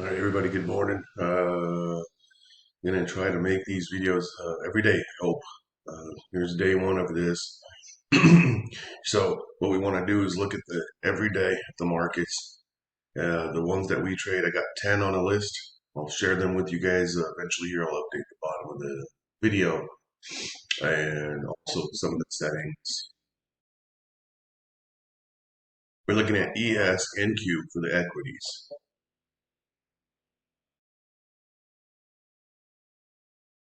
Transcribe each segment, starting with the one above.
All right, everybody, good morning. Gonna try to make these videos every day, I hope. Here's day one of this. So what we want to do is look at the every day at the markets, the ones that we trade. I got 10 on a list. I'll share them with you guys eventually here. I'll update the bottom of the video and also some of the settings. We're looking at ES and Q for the equities.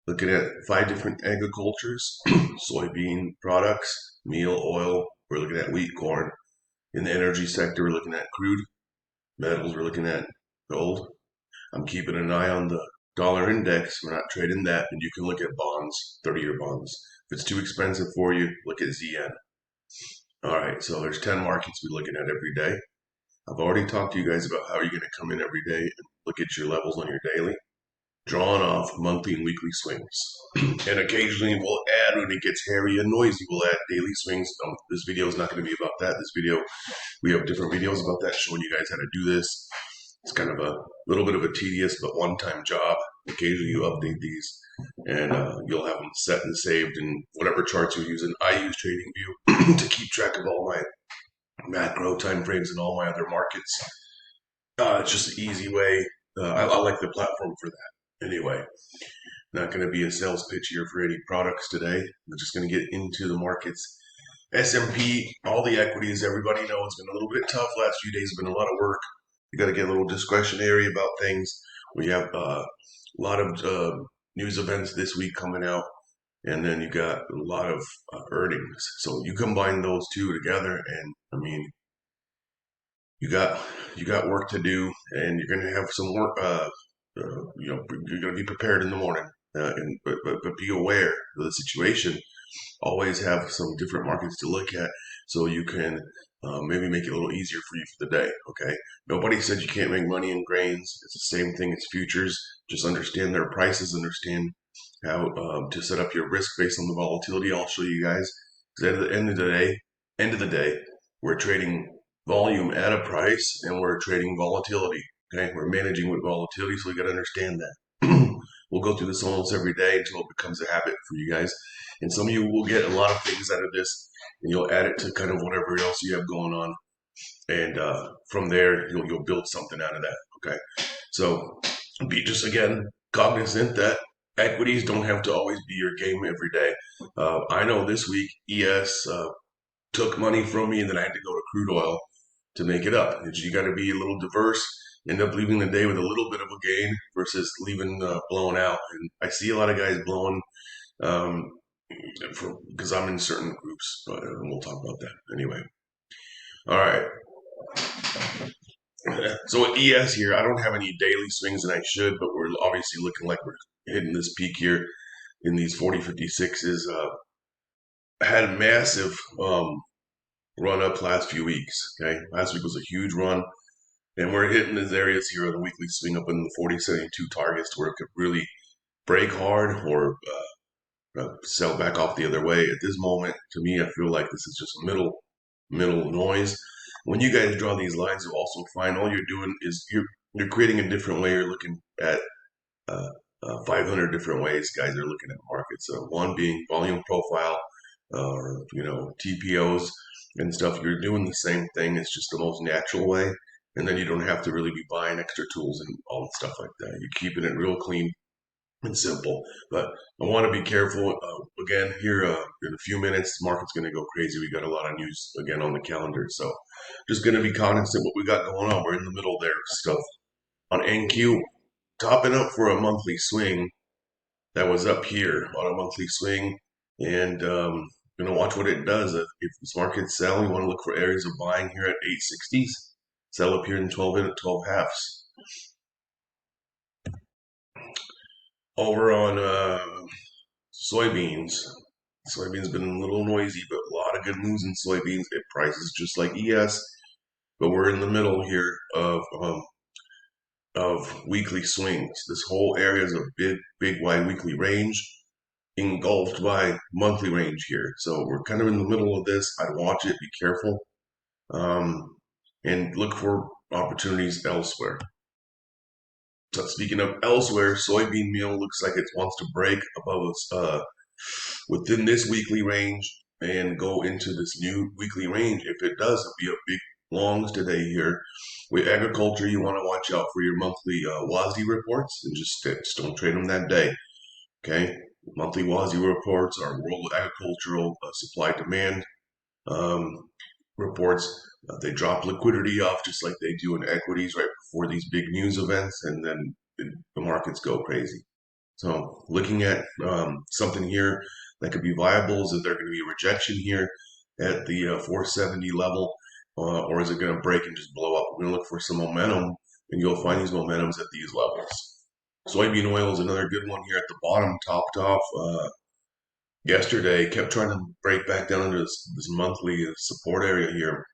Looking at 5 different agricultures, soybean products, meal, oil. We're looking at wheat, corn. In the energy sector, we're looking at crude. Metals, we're looking at gold. I'm keeping an eye on the dollar index. We're not trading that. And you can look at bonds, 30-year bonds. If it's too expensive for you, look at ZN. All right, so there's 10 markets we're looking at every day. I've already talked to you guys about how you're going to come in every day and look at your levels on your daily, drawn off monthly and weekly swings. And occasionally we'll add, when it gets hairy and noisy, we'll add daily swings. This video is not going to be about that. This video, we have different videos about that, showing you guys how to do this. It's kind of a little bit of a tedious but one-time job. Occasionally you update these and you'll have them set and saved in whatever charts you're using. I use TradingView to keep track of all my macro time frames and all my other markets. It's just an easy way. I like the platform for that. Anyway, not going to be a sales pitch here for any products today. I'm just going to get into the markets. S&P, all the equities, everybody knows it's been a little bit tough. Last few days have been a lot of work. You got to get a little discretionary about things. We have a lot of news events this week coming out, and then you got a lot of earnings. So you combine those two together, and I mean, you got work to do, and you're going to have some work. You're going to be prepared in the morning, but be aware of the situation. Always have some different markets to look at, so you can maybe make it a little easier for you for the day. Okay, nobody said you can't make money in grains. It's the same thing as futures. Just understand their prices. Understand how to set up your risk based on the volatility. I'll show you guys. Because at the end of the day, we're trading volume at a price, and we're trading volatility. Okay, we're managing with volatility, so we got to understand that. We'll go through this almost every day until it becomes a habit for you guys. And some of you will get a lot of things out of this, and you'll add it to kind of whatever else you have going on. And from there, you'll build something out of that. Okay, so be just again cognizant that equities don't have to always be your game every day. I know this week ES took money from me, and then I had to go to crude oil to make it up. You got to be a little diverse. End up leaving the day with a little bit of a gain versus leaving blown out. And I see a lot of guys blowing because I'm in certain groups, but we'll talk about that anyway. All right. So with ES here, I don't have any daily swings, and I should, but we're obviously looking like we're hitting this peak here in these 40-56s. Had a massive run up last few weeks. Okay, last week was a huge run. And we're hitting these areas here on the weekly swing up in the 40-72 targets where it could really break hard or sell back off the other way. At this moment, to me, I feel like this is just middle noise. When you guys draw these lines, you'll also find all you're doing is you're creating a different way. You're looking at 500 different ways guys are looking at markets. One being volume profile, or TPOs and stuff. You're doing the same thing. It's just the most natural way. And then you don't have to really be buying extra tools and all that stuff like that. You're keeping it real clean and simple. But I want to be careful. Again, here in a few minutes, the market's going to go crazy. We got a lot of news again on the calendar. So just going to be cognizant what we got going on. We're in the middle there of stuff. On NQ, topping up for a monthly swing. That was up here on a monthly swing. And watch what it does. If this market's selling, you want to look for areas of buying here at 860s. Sell up here in 12 in at 12 halves. Over on soybeans. Soybeans been a little noisy, but a lot of good moves in soybeans. It prices just like ES, but we're in the middle here of weekly swings. This whole area is a big wide weekly range, engulfed by monthly range here. So we're kind of in the middle of this. I'd watch it, be careful. And look for opportunities elsewhere. So speaking of elsewhere, soybean meal looks like it wants to break above us within this weekly range and go into this new weekly range. If it does, it'll be a big longs today here. With agriculture, you want to watch out for your monthly WASDE reports and just don't trade them that day. Okay, monthly WASDE reports are World Agricultural Supply Demand um, reports. They drop liquidity off just like they do in equities right before these big news events, and then the markets go crazy. So looking at something here that could be viable, is that there going to be a rejection here at the 470 level, or is it going to break and just blow up? We're going to look for some momentum, and you'll find these momentums at these levels. Soybean oil is another good one here at the bottom, topped off yesterday, kept trying to break back down into this monthly support area here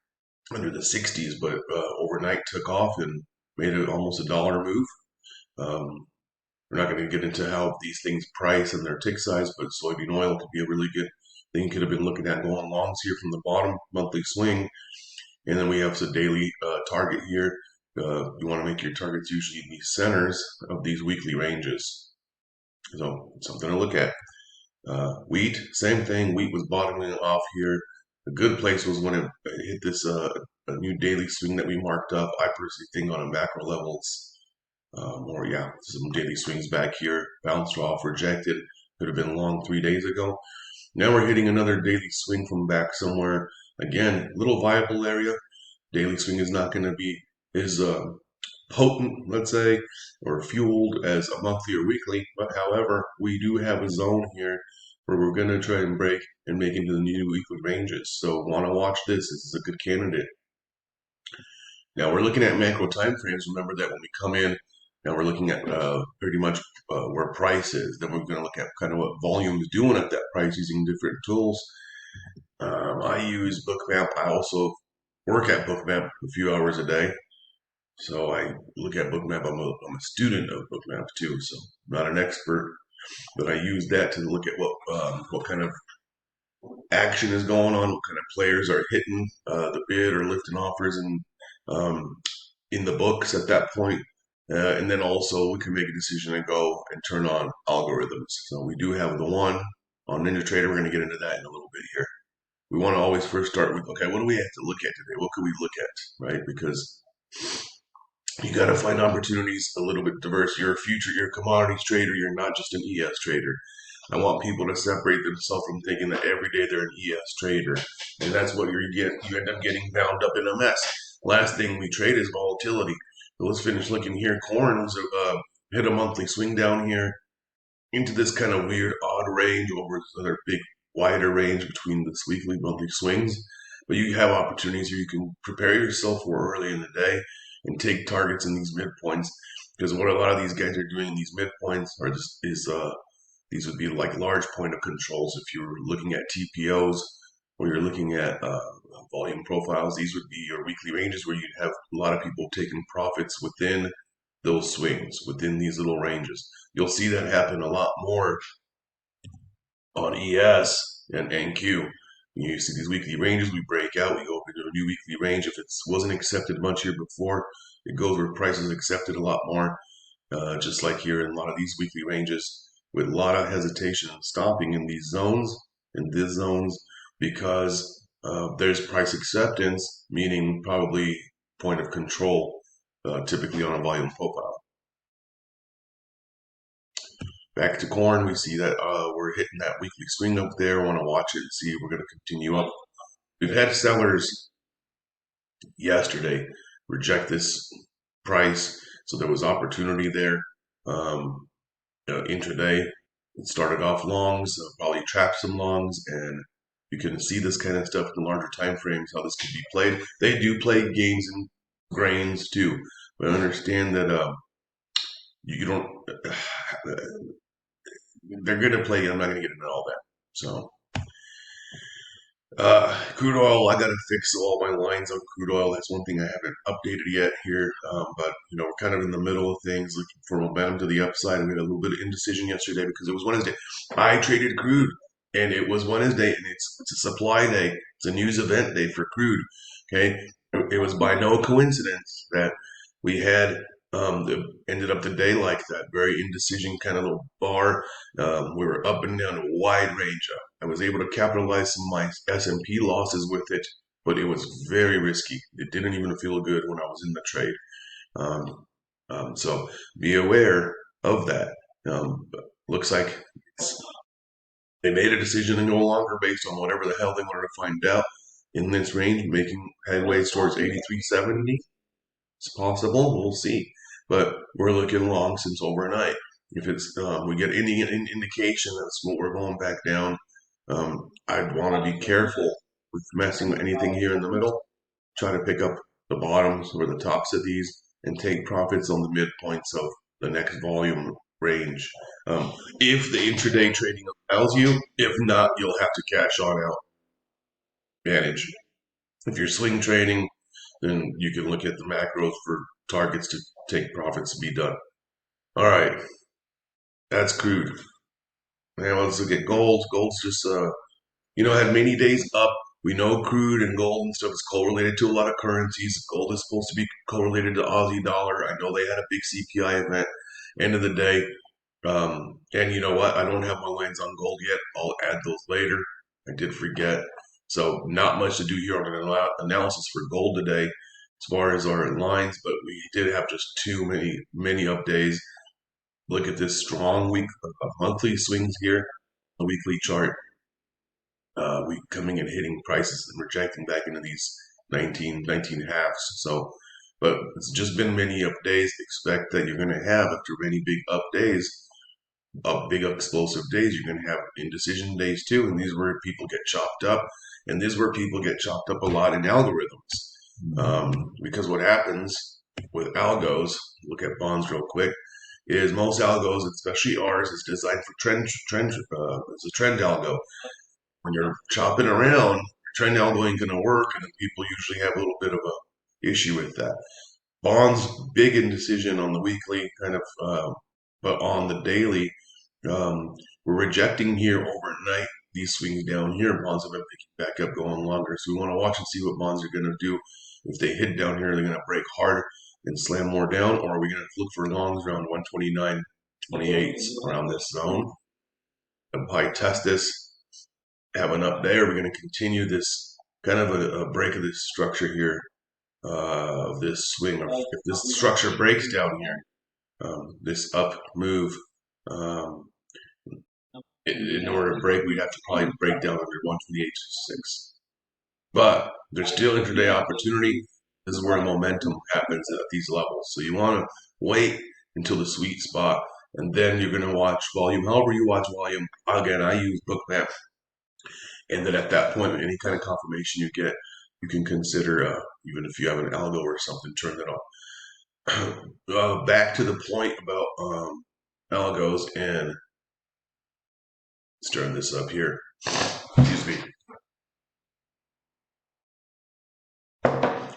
under the 60s, but overnight took off and made it almost $1 move. We're not going to get into how these things price and their tick size, but soybean oil could be a really good thing. You could have been looking at going longs here from the bottom, monthly swing. And then we have the daily target here. You want to make your targets usually in these centers of these weekly ranges. So something to look at. Wheat, same thing. Wheat was bottoming off here. A good place was when it hit this a new daily swing that we marked up. I personally think on a macro levels, or yeah, some daily swings back here, bounced off, rejected. Could have been long 3 days ago. Now we're hitting another daily swing from back somewhere. Again, little viable area. Daily swing is not going to be as potent, let's say, or fueled as a monthly or weekly. But however, we do have a zone here where we're going to try and break and make into the new weekly ranges. So want to watch this. This is a good candidate. Now we're looking at macro time frames. Remember that when we come in, now we're looking at pretty much where price is. Then we're going to look at kind of what volume is doing at that price using different tools. I use Bookmap. I also work at Bookmap a few hours a day. So I look at Bookmap. I'm a student of Bookmap too, so I'm not an expert, but I use that to look at what kind of action is going on, what kind of players are hitting the bid or lifting offers in the books at that point. And then also we can make a decision and go and turn on algorithms. So we do have the one on NinjaTrader. We're going to get into that in a little bit here. We want to always first start with, okay, what do we have to look at today? What can we look at, right? Because you got to find opportunities a little bit diverse. You're a commodities trader. You're not just an ES trader. I want people to separate themselves from thinking that every day they're an ES trader. And that's what you end up getting bound up in a mess. Last thing we trade is volatility. So let's finish looking here. Corn was hit a monthly swing down here into this kind of weird odd range over another big wider range between this weekly monthly swings. But you have opportunities here you can prepare yourself for early in the day and take targets in these midpoints, because what a lot of these guys are doing in these midpoints are these would be like large point of controls. If you're looking at TPOs or you're looking at volume profiles, these would be your weekly ranges where you'd have a lot of people taking profits within those swings, within these little ranges. You'll see that happen a lot more on ES and NQ. You see these weekly ranges, we break out, we go into a new weekly range. If it wasn't accepted much here before, it goes where price is accepted a lot more, just like here in a lot of these weekly ranges, with a lot of hesitation and stopping in these zones, because there's price acceptance, meaning probably point of control, typically on a volume profile. Back to corn, we see that we're hitting that weekly swing up there. I want to watch it and see if we're going to continue up. We've had sellers yesterday reject this price, so there was opportunity there. Intraday, it started off longs, probably trapped some longs, and you can see this kind of stuff in larger time frames, how this could be played. They do play games and grains too, but understand that you don't. They're going to play. I'm not going to get into all that. So, crude oil. I got to fix all my lines on crude oil. That's one thing I haven't updated yet here. But we're kind of in the middle of things, looking for momentum to the upside. We had a little bit of indecision yesterday because it was Wednesday. I traded crude, and it was Wednesday, and it's a supply day. It's a news event day for crude. Okay, it was by no coincidence that we had Ended up the day like that, very indecision kind of little bar. We were up and down a wide range. I was able to capitalize some of my S&P losses with it, but it was very risky. It didn't even feel good when I was in the trade. So be aware of that. Looks like they made a decision to no longer based on whatever the hell they wanted to find out in this range, making headways towards 83.70. It's possible. We'll see. But we're looking long since overnight. If it's we get any indication that's what we're going back down, I'd want to be careful with messing with anything here in the middle. Try to pick up the bottoms or the tops of these and take profits on the midpoints of the next volume range. If the intraday trading allows you, if not, you'll have to cash on out. Manage. If you're swing trading, then you can look at the macros for targets to take profits to be done. All right, that's crude. Now let's look at gold. Gold's just, had many days up. We know crude and gold and stuff is correlated to a lot of currencies. Gold is supposed to be correlated to Aussie dollar. I know they had a big CPI event. End of the day, and you know what? I don't have my lines on gold yet. I'll add those later. I did forget. So not much to do here on an analysis for gold today as far as our lines, but we did have just too many up days. Look at this strong week of monthly swings here, a weekly chart. We coming and hitting prices and rejecting back into these 19 halves. So, but it's just been many up days. Expect that you're going to have after many big up days, big explosive days. You're going to have indecision days too, and these are where people get chopped up, and this is where people get chopped up a lot in algorithms. Because what happens with algos, look at bonds real quick, is most algos, especially ours, is designed for trend. It's a trend algo. When you're chopping around, trend algo ain't going to work, and people usually have a little bit of a issue with that. Bonds, big indecision on the weekly, kind of, but on the daily, we're rejecting here overnight. These swings down here, bonds have been picking back up, going longer. So we want to watch and see what bonds are going to do. If they hit down here, they're going to break hard and slam more down, or are we going to look for longs around 129.28 around this zone and probably test this, have an up there? We're going to continue this kind of a break of this structure here, of this swing. Or if this structure breaks down here, this up move, in order to break, we'd have to probably break down under 128.6. But there's still intraday opportunity. This is where momentum happens at these levels. So you want to wait until the sweet spot, and then you're going to watch volume. However you watch volume, again, I use Bookmap. And then at that point, any kind of confirmation you get, you can consider, even if you have an algo or something, turn that on. Back to the point about algos, and let's turn this up here. Excuse me.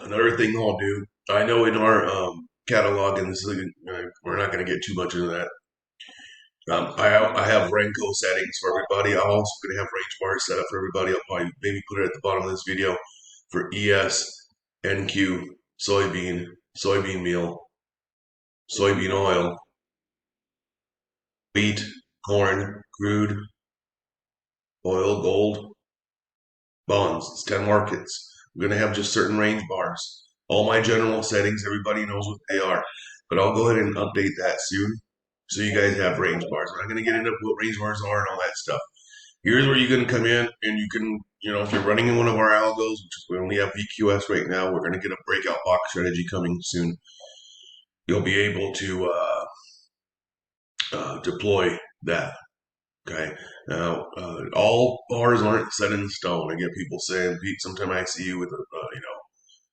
Another thing I'll do, I know in our catalog, and this is we're not going to get too much into that. I have Renko settings for everybody. I'm also going to have range bars set up for everybody. I'll probably maybe put it at the bottom of this video for ES, NQ, soybean meal, soybean oil, wheat, corn, crude, oil, gold, bonds. It's 10 markets. I'm going to have just certain range bars. All my general settings, everybody knows what they are. But I'll go ahead and update that soon, so you guys have range bars. I'm not going to get into what range bars are and all that stuff. Here's where you're going to come in, and you can, if you're running in one of our algos, which we only have VQS right now, we're going to get a breakout box strategy coming soon. You'll be able to deploy that. Okay. Now, all bars aren't set in stone. I get people saying, Pete, sometimes I see you with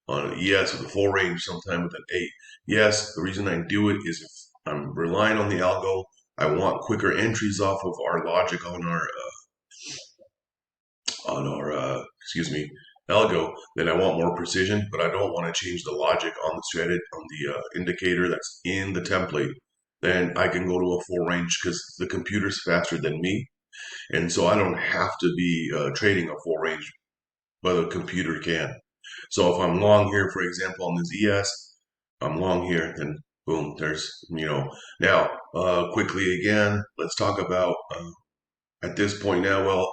on an ES with a full range, sometime with an 8. Yes, the reason I do it is if I'm relying on the algo, I want quicker entries off of our logic on our algo, then I want more precision, but I don't want to change the logic on the strategy, on the indicator that's in the template. Then I can go to a full range because the computer's faster than me, and so I don't have to be trading a full range, but the computer can. So if I'm long here, for example, on this ES, I'm long here, then Boom, there's, now, quickly again, let's talk about, at this point now, well,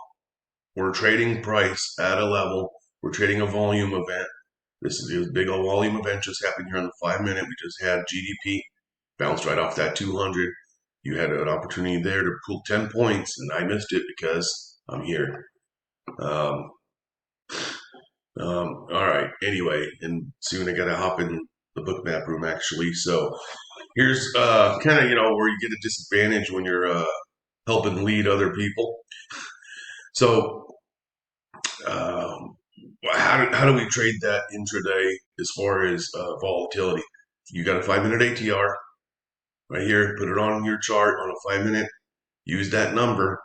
we're trading price at a level, we're trading a volume event. This is a big old volume event just happened here on the 5 minute. We just had GDP bounced right off that 200. You had an opportunity there to pull 10 points, and I missed it because I'm here. All right. Anyway, and soon I gotta hop in the book map room actually. So here's kind of where you get a disadvantage when you're helping lead other people. So how do we trade that intraday as far as volatility? You got a 5 minute ATR right here. Put it on your chart on a 5 minute. Use that number.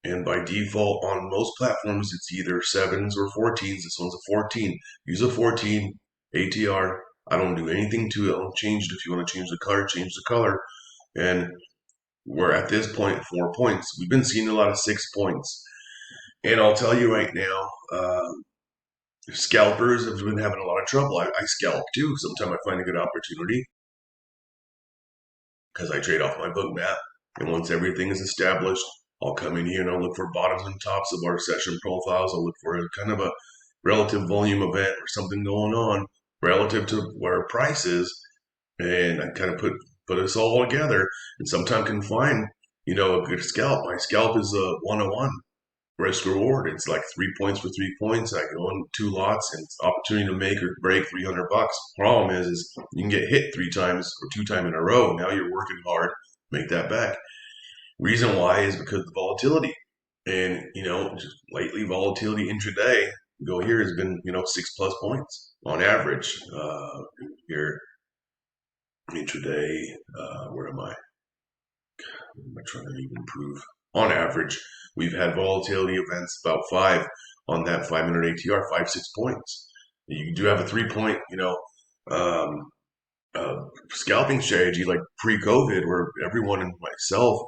And by default, on most platforms, it's either 7s or 14s. This one's a 14. Use a 14 ATR. I don't do anything to it. I don't change it. If you want to change the color, change the color. And we're at this point, 4 points. We've been seeing a lot of 6 points. And I'll tell you right now, scalpers have been having a lot of trouble. I scalp too. Sometimes I find a good opportunity because I trade off my book map. And once everything is established, I'll come in here and I'll look for bottoms and tops of our session profiles. I'll look for a kind of a relative volume event or something going on relative to where price is. And I kind of put us all together and sometimes can find, a good scalp. My scalp is a 101 risk reward. It's like 3 points for 3 points. I go in 2 lots and it's opportunity to make or break $300. Problem is you can get hit 3 times or 2 times in a row. Now you're working hard, make that back. Reason why is because of the volatility. And, just lately volatility intraday, go here has been, 6+ points on average. Here, intraday, where am I? Am I trying to even prove? On average, we've had volatility events about 5 on that 5 minute ATR, 5-6 points. You do have a 3 point, scalping strategy like pre-COVID, where everyone and myself,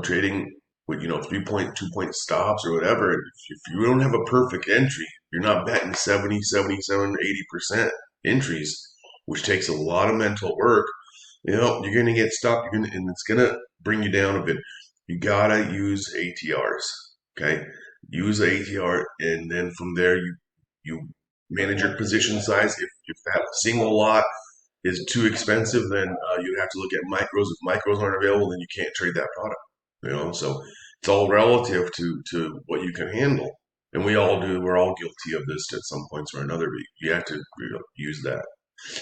trading with 3 point, 2 point stops or whatever. If you don't have a perfect entry, you're not betting 70, 77, 80% entries, which takes a lot of mental work. You're going to get stuck. And it's going to bring you down a bit. You gotta use ATRs. Okay, use the ATR, and then from there you manage your position size. If that single lot is too expensive, then you have to look at micros. If micros aren't available, then you can't trade that product. So it's all relative to what you can handle, and we all do. We're all guilty of this at some points or another. But you have to use that.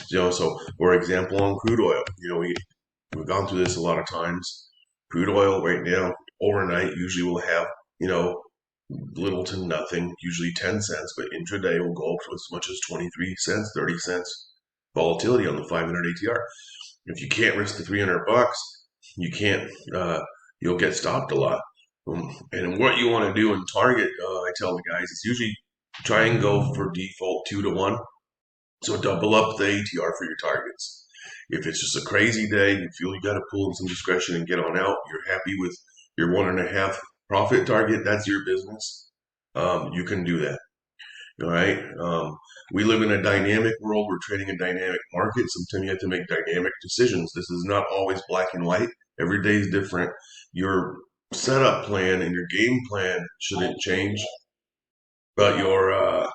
So for example, on crude oil, we've gone through this a lot of times. Crude oil right now, overnight, usually will have, little to nothing, usually 10 cents, but intraday will go up to as much as 23 cents, 30 cents volatility on the 5 minute ATR. If you can't risk the $300, you can't, you'll get stopped a lot. And what you want to do in target, I tell the guys, it's usually try and go for default 2 to 1. So double up the ATR for your targets. If it's just a crazy day, you feel you got to pull in some discretion and get on out, you're happy with your 1.5 profit target, that's your business. You can do that. All right. We live in a dynamic world. We're trading a dynamic market. Sometimes you have to make dynamic decisions. This is not always black and white. Every day is different. Your setup plan and your game plan shouldn't change, but your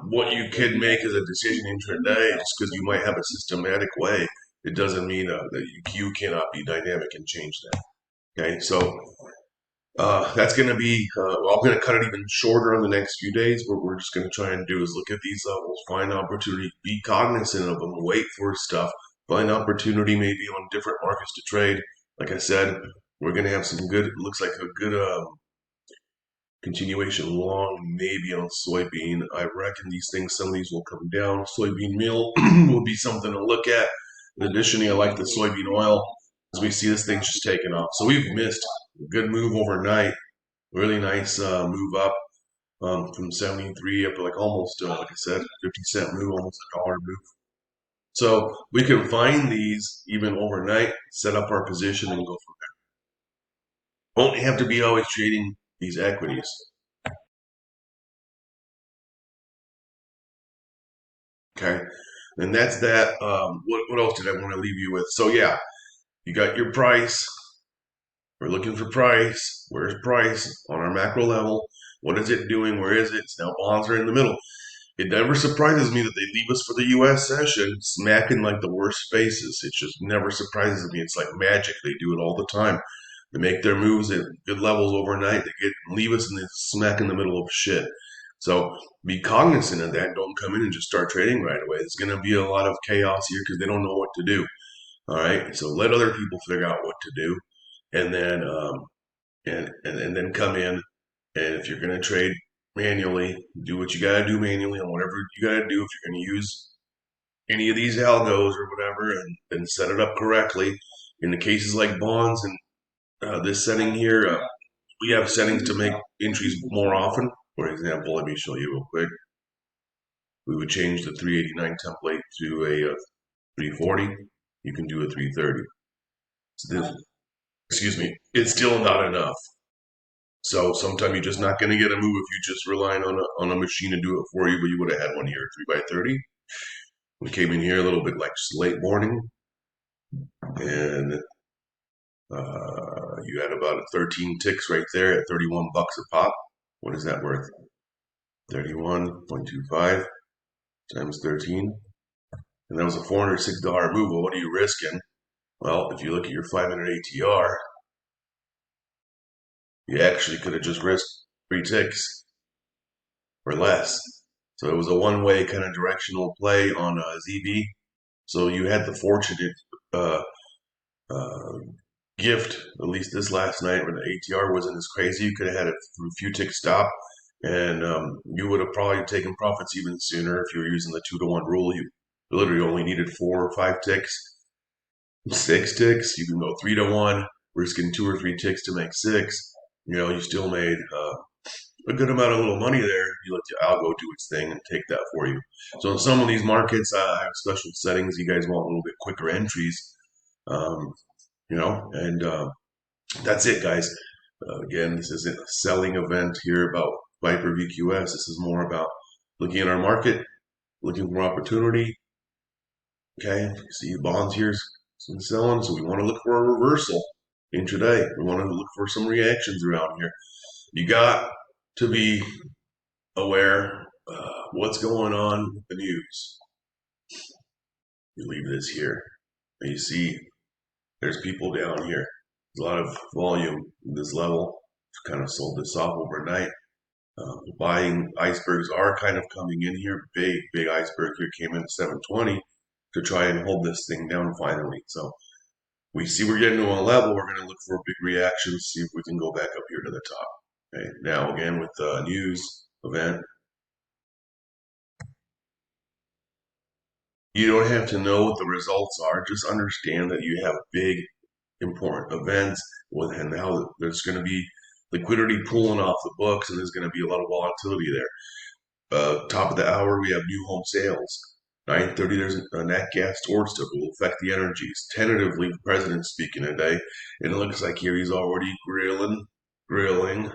what you can make as a decision intraday, just because you might have a systematic way, it doesn't mean that you cannot be dynamic and change that. Okay, so that's going to be, well, I'm going to cut it even shorter in the next few days. What we're just going to try and do is look at these levels, find opportunity, be cognizant of them, wait for stuff, find opportunity maybe on different markets to trade. Like I said, we're going to have some good, looks like a good continuation long, maybe on soybean. I reckon these things, some of these will come down. Soybean meal will be something to look at. Additionally, I like the soybean oil as we see this thing just taking off. So we've missed a good move overnight. Really nice move up from 73 up to like almost, like I said, 50-cent move, almost $1 move. So we can find these even overnight, set up our position, and go from there. Only have to be always trading these equities. Okay, And that's that. What else did I want to leave you with? So yeah, you got your price. We're looking for price. Where's price on our macro level? What is it doing? Where is it? Now bonds are in the middle. It never surprises me that they leave us for the U.S. session smacking like the worst faces. It just never surprises me. It's like magic. They do it all the time. They make their moves at good levels overnight. They leave us in the smack in the middle of shit. So be cognizant of that. Don't come in and just start trading right away. It's going to be a lot of chaos here because they don't know what to do. All right. So let other people figure out what to do, and then and then come in. And if you're going to trade manually, do what you got to do manually on whatever you got to do. If you're going to use any of these algos or whatever, and set it up correctly. In the cases like bonds and this setting here, we have settings to make entries more often. For example, let me show you real quick. We would change the 389 template to a 340. You can do a 330. So this, excuse me, it's still not enough. So sometimes you're just not going to get a move if you just relying on a machine to do it for you, but you would have had one here, 3x30. We came in here a little bit like late morning, and you had about 13 ticks right there at 31 bucks a pop. What is that worth? 31.25 times 13. And that was a $406 move. Well, what are you risking? Well, if you look at your 500 ATR, you actually could have just risked 3 ticks or less. So it was a one-way kind of directional play on ZB. So you had the fortunate gift, at least this last night when the ATR wasn't as crazy. You could have had a few tick stop, and you would have probably taken profits even sooner if you were using the 2-to-1 rule. You literally only needed 4 or 5 ticks, 6 ticks. You can go 3-to-1, risking 2 or 3 ticks to make 6. You know, you still made a good amount of little money there. You let the algo do its thing and take that for you. So in some of these markets, I have special settings. You guys want a little bit quicker entries, you know, and that's it, guys. Again, this isn't a selling event here about Viper VQS. This is more about looking at our market, looking for opportunity. Okay, see bonds here, some selling, so we want to look for a reversal intraday. We want to look for some reactions around here. You got to be aware what's going on with the news. You leave this here, and you see there's people down here. There's a lot of volume in this level. Kind of sold this off overnight. Buying icebergs are kind of coming in here. Big iceberg here came in at 720 to try and hold this thing down finally. So we see we're getting to a level. We're going to look for a big reaction, see if we can go back up here to the top. Okay. Now again with the news event, you don't have to know what the results are. Just understand that you have big, important events and how there's going to be liquidity pulling off the books, and there's going to be a lot of volatility there. Top of the hour, we have new home sales. 9:30, there's a nat gas storage that will affect the energies. Tentatively, the president's speaking today, and it looks like here he's already grilling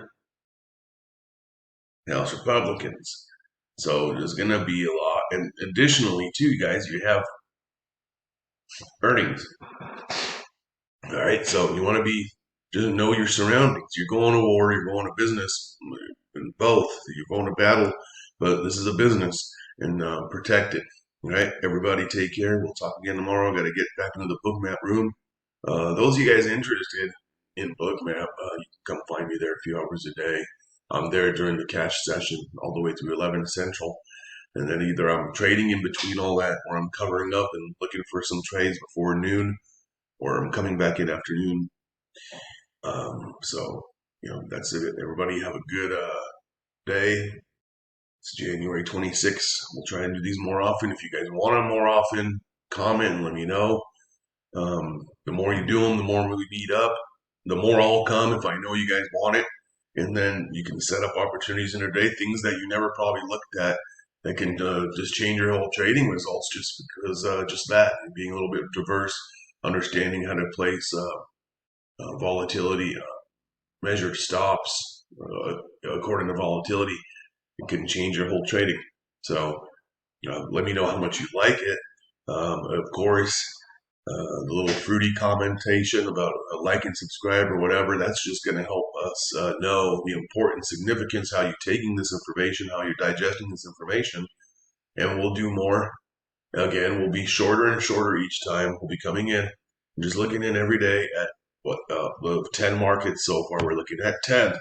House Republicans. So there's going to be a lot. And additionally, too, guys, you have earnings. All right, so you want to just know your surroundings. You're going to war, you're going to business, both. You're going to battle, but this is a business, and protect it. All right, everybody take care. We'll talk again tomorrow. Got to get back into the Bookmap room. Those of you guys interested in Bookmap, you can come find me there a few hours a day. I'm there during the cash session all the way through 11 Central. And then either I'm trading in between all that, or I'm covering up and looking for some trades before noon, or I'm coming back in afternoon. So, that's it. Everybody have a good day. It's January 26th. We'll try and do these more often. If you guys want them more often, comment and let me know. The more you do them, the more we meet up. The more I'll come if I know you guys want it. And then you can set up opportunities in a day, things that you never probably looked at that can just change your whole trading results just because just that, being a little bit diverse, understanding how to place volatility, measure stops according to volatility. It can change your whole trading. So let me know how much you like it. Of course, the little fruity commentation about like and subscribe or whatever, that's just going to help us know the importance, significance, how you're taking this information, how you're digesting this information, and we'll do more. Again, we'll be shorter and shorter each time. We'll be coming in, just looking in every day at what of 10 markets so far. We're looking at 10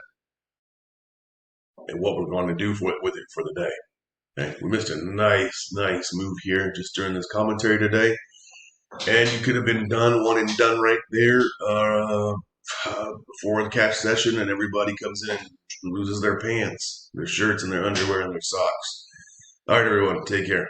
and what we're going to do with it for the day. Okay. We missed a nice move here just during this commentary today. And you could have been done, one and done right there before the cash session, and everybody comes in and loses their pants, their shirts, and their underwear, and their socks. All right, everyone, take care.